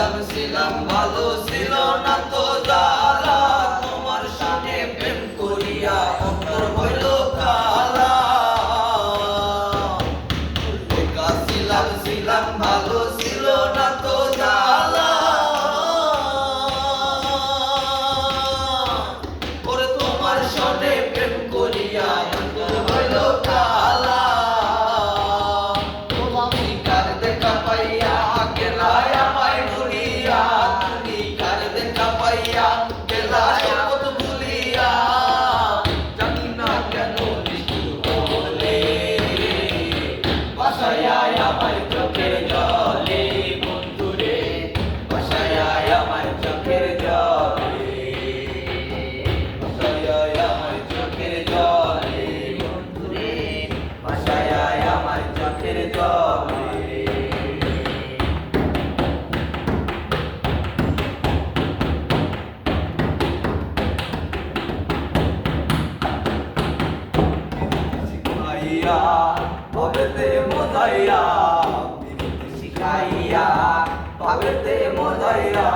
ছিলাম ভালো ছিল না তো জ্বালা তোমার সাথে প্রেম করিয়া অন্তর হইল কালা একা ছিলাম ভালো ছিল না তো জ্বালা ওরে তোমার সাথে প্রেম করিয়া অন্তর হইল কালা চোখের জলে বন্ধুরে বাসায় আমার চোখের জলে বাসায় আমার চোখের জলে বন্ধুরে বাসায় আমার চোখের জলে শিখাইয়া ভবেতে মজাইয়া শিখাইয়া ভবেতে মজাইয়া